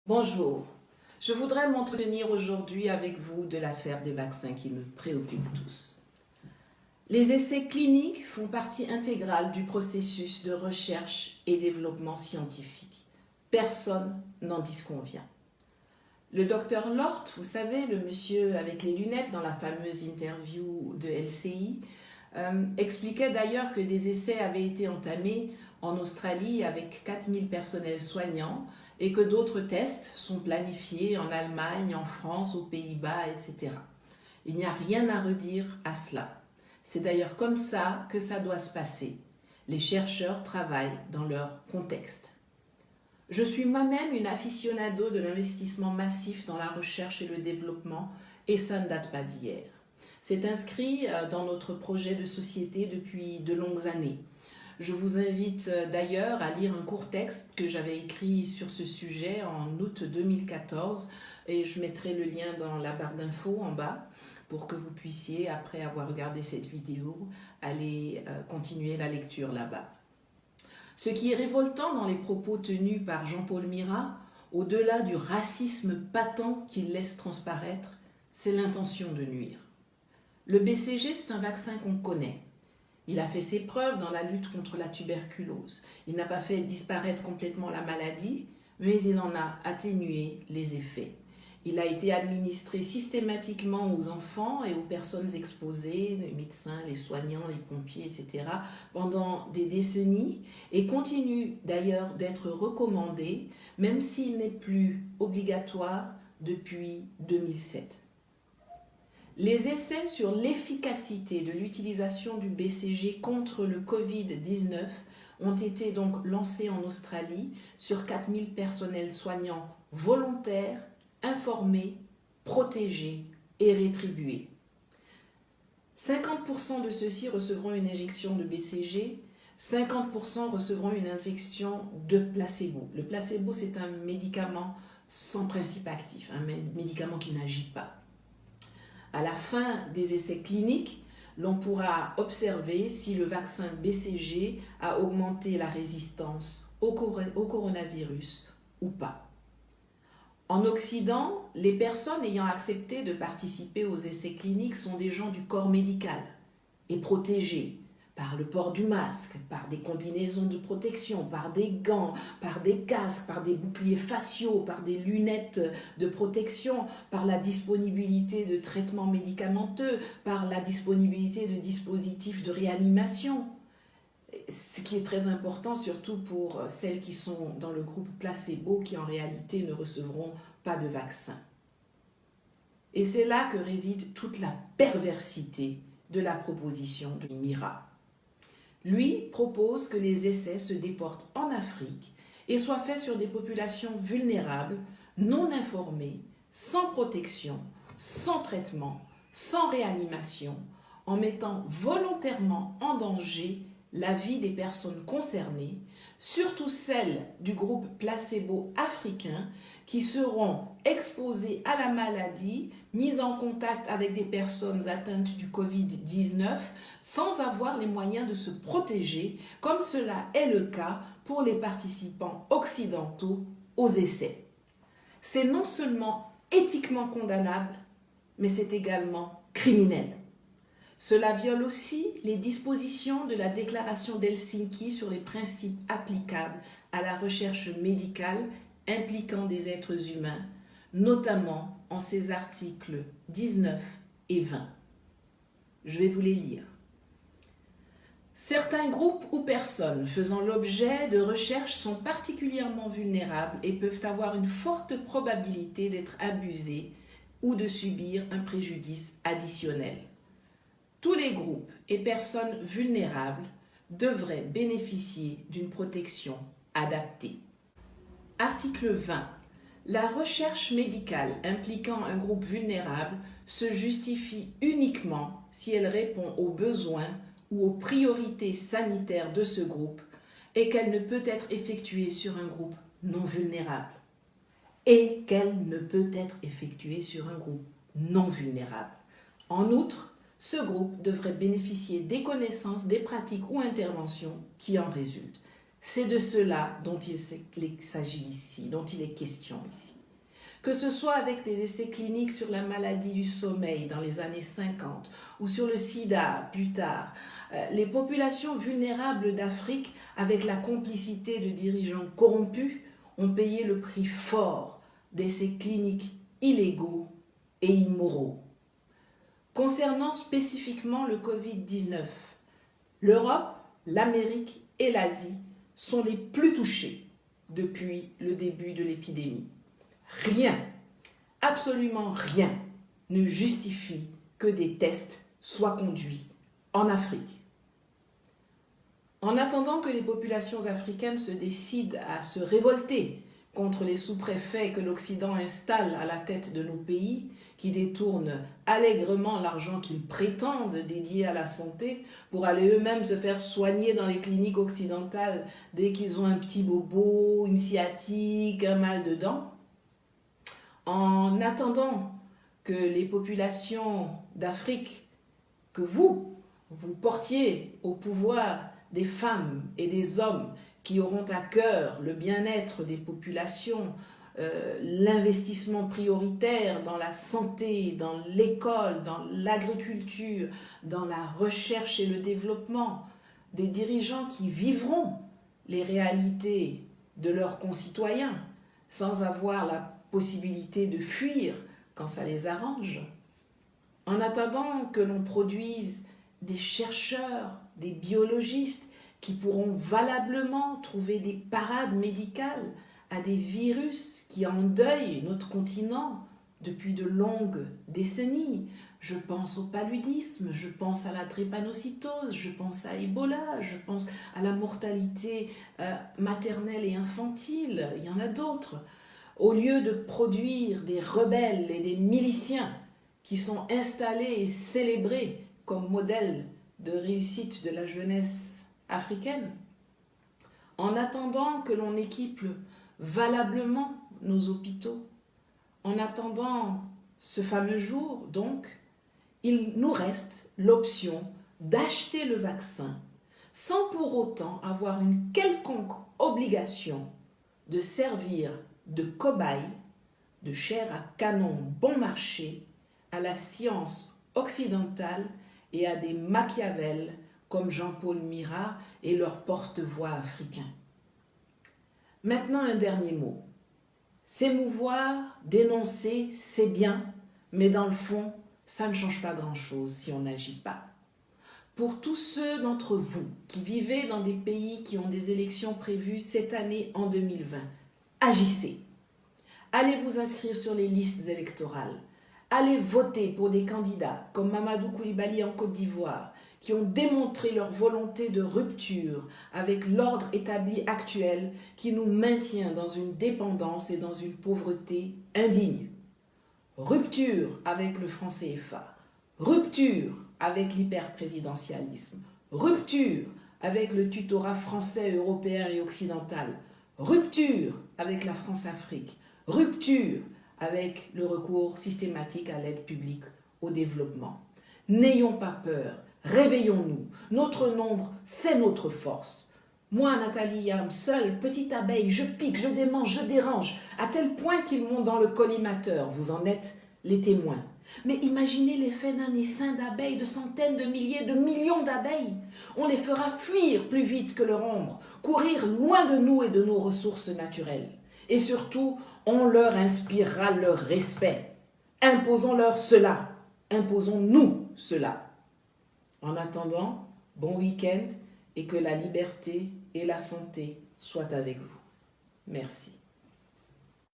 Bonjour, je voudrais m'entretenir aujourd'hui avec vous de l'affaire des vaccins qui nous préoccupe tous. Les essais cliniques font partie intégrale du processus de recherche et développement scientifique. Personne n'en disconvient. Le docteur Lort, vous savez, le monsieur avec les lunettes dans la fameuse interview de LCI, expliquait d'ailleurs que des essais avaient été entamés en Australie avec 4000 personnels soignants et que d'autres tests sont planifiés en Allemagne, en France, aux Pays-Bas, etc. Il n'y a rien à redire à cela. C'est d'ailleurs comme ça que ça doit se passer. Les chercheurs travaillent dans leur contexte. Je suis moi-même une aficionado de l'investissement massif dans la recherche et le développement et ça ne date pas d'hier. C'est inscrit dans notre projet de société depuis de longues années. Je vous invite d'ailleurs à lire un court texte que j'avais écrit sur ce sujet en août 2014 et je mettrai le lien dans la barre d'infos en bas pour que vous puissiez, après avoir regardé cette vidéo, aller continuer la lecture là-bas. Ce qui est révoltant dans les propos tenus par Jean-Paul Mirat, au-delà du racisme patent qu'il laisse transparaître, c'est l'intention de nuire. Le BCG, c'est un vaccin qu'on connaît. Il a fait ses preuves dans la lutte contre la tuberculose. Il n'a pas fait disparaître complètement la maladie, mais il en a atténué les effets. Il a été administré systématiquement aux enfants et aux personnes exposées, les médecins, les soignants, les pompiers, etc., pendant des décennies et continue d'ailleurs d'être recommandé, même s'il n'est plus obligatoire depuis 2007. Les essais sur l'efficacité de l'utilisation du BCG contre le Covid-19 ont été donc lancés en Australie sur 4000 personnels soignants volontaires, informés, protégés et rétribués. 50% de ceux-ci recevront une injection de BCG, 50% recevront une injection de placebo. Le placebo, c'est un médicament sans principe actif, un médicament qui n'agit pas. À la fin des essais cliniques, l'on pourra observer si le vaccin BCG a augmenté la résistance au coronavirus ou pas. En Occident, les personnes ayant accepté de participer aux essais cliniques sont des gens du corps médical et protégés par le port du masque, par des combinaisons de protection, par des gants, par des casques, par des boucliers faciaux, par des lunettes de protection, par la disponibilité de traitements médicamenteux, par la disponibilité de dispositifs de réanimation. Ce qui est très important, surtout pour celles qui sont dans le groupe placebo, qui en réalité ne recevront pas de vaccin. Et c'est là que réside toute la perversité de la proposition de Mirat. Lui propose que les essais se déportent en Afrique et soient faits sur des populations vulnérables, non informées, sans protection, sans traitement, sans réanimation, en mettant volontairement en danger la vie des personnes concernées, surtout celles du groupe placebo africain qui seront exposées à la maladie, mises en contact avec des personnes atteintes du Covid-19 sans avoir les moyens de se protéger, comme cela est le cas pour les participants occidentaux aux essais. C'est non seulement éthiquement condamnable, mais c'est également criminel. Cela viole aussi les dispositions de la déclaration d'Helsinki sur les principes applicables à la recherche médicale impliquant des êtres humains, notamment en ses articles 19 et 20. Je vais vous les lire. Certains groupes ou personnes faisant l'objet de recherches sont particulièrement vulnérables et peuvent avoir une forte probabilité d'être abusés ou de subir un préjudice additionnel. Tous les groupes et personnes vulnérables devraient bénéficier d'une protection adaptée. Article 20. La recherche médicale impliquant un groupe vulnérable se justifie uniquement si elle répond aux besoins ou aux priorités sanitaires de ce groupe et qu'elle ne peut être effectuée sur un groupe non vulnérable. Et qu'elle ne peut être effectuée sur un groupe non vulnérable. En outre, ce groupe devrait bénéficier des connaissances, des pratiques ou interventions qui en résultent. C'est de cela dont il s'agit ici, dont il est question ici. que ce soit avec des essais cliniques sur la maladie du sommeil dans les années 50 ou sur le sida plus tard, les populations vulnérables d'Afrique, avec la complicité de dirigeants corrompus, ont payé le prix fort d'essais cliniques illégaux et immoraux. Concernant spécifiquement le Covid-19, l'Europe, l'Amérique et l'Asie sont les plus touchés depuis le début de l'épidémie. Rien, absolument rien, ne justifie que des tests soient conduits en Afrique. En attendant que les populations africaines se décident à se révolter contre les sous-préfets que l'Occident installe à la tête de nos pays, qui détournent allègrement l'argent qu'ils prétendent dédié à la santé pour aller eux-mêmes se faire soigner dans les cliniques occidentales dès qu'ils ont un petit bobo, une sciatique, un mal de dents. En attendant que les populations d'Afrique, que vous portiez au pouvoir des femmes et des hommes qui auront à cœur le bien-être des populations, l'investissement prioritaire dans la santé, dans l'école, dans l'agriculture, dans la recherche et le développement, des dirigeants qui vivront les réalités de leurs concitoyens sans avoir la possibilité de fuir quand ça les arrange. En attendant que l'on produise des chercheurs, des biologistes qui pourront valablement trouver des parades médicales à des virus qui endeuillent notre continent depuis de longues décennies. Je pense au paludisme, je pense à la drépanocytose, je pense à Ebola, je pense à la mortalité maternelle et infantile, il y en a d'autres. Au lieu de produire des rebelles et des miliciens qui sont installés et célébrés comme modèle de réussite de la jeunesse africaine, en attendant que l'on équipe valablement nos hôpitaux, en attendant ce fameux jour, donc, il nous reste l'option d'acheter le vaccin sans pour autant avoir une quelconque obligation de servir de cobaye, de chair à canon bon marché à la science occidentale et à des Machiavel comme Jean-Paul Marat et leurs porte-voix africains. Maintenant, un dernier mot. S'émouvoir, dénoncer, c'est bien, mais dans le fond, ça ne change pas grand-chose si on n'agit pas. Pour tous ceux d'entre vous qui vivez dans des pays qui ont des élections prévues cette année en 2020, agissez. Allez vous inscrire sur les listes électorales. Allez voter pour des candidats comme Mamadou Koulibaly en Côte d'Ivoire, qui ont démontré leur volonté de rupture avec l'ordre établi actuel qui nous maintient dans une dépendance et dans une pauvreté indigne. Rupture avec le franc CFA, rupture avec l'hyperprésidentialisme, rupture avec le tutorat français, européen et occidental, rupture avec la France-Afrique, rupture avec le recours systématique à l'aide publique au développement. N'ayons pas peur, réveillons-nous. Notre nombre, c'est notre force. Moi, Nathalie Yam, seule, petite abeille, je pique, je démange, je dérange, à tel point qu'ils montent dans le collimateur. Vous en êtes les témoins. Mais imaginez l'effet d'un essaim d'abeilles, de centaines de milliers, de millions d'abeilles. On les fera fuir plus vite que leur ombre, courir loin de nous et de nos ressources naturelles. Et surtout, on leur inspirera leur respect. Imposons-leur cela. Imposons-nous cela. En attendant, bon week-end et que la liberté et la santé soient avec vous. Merci.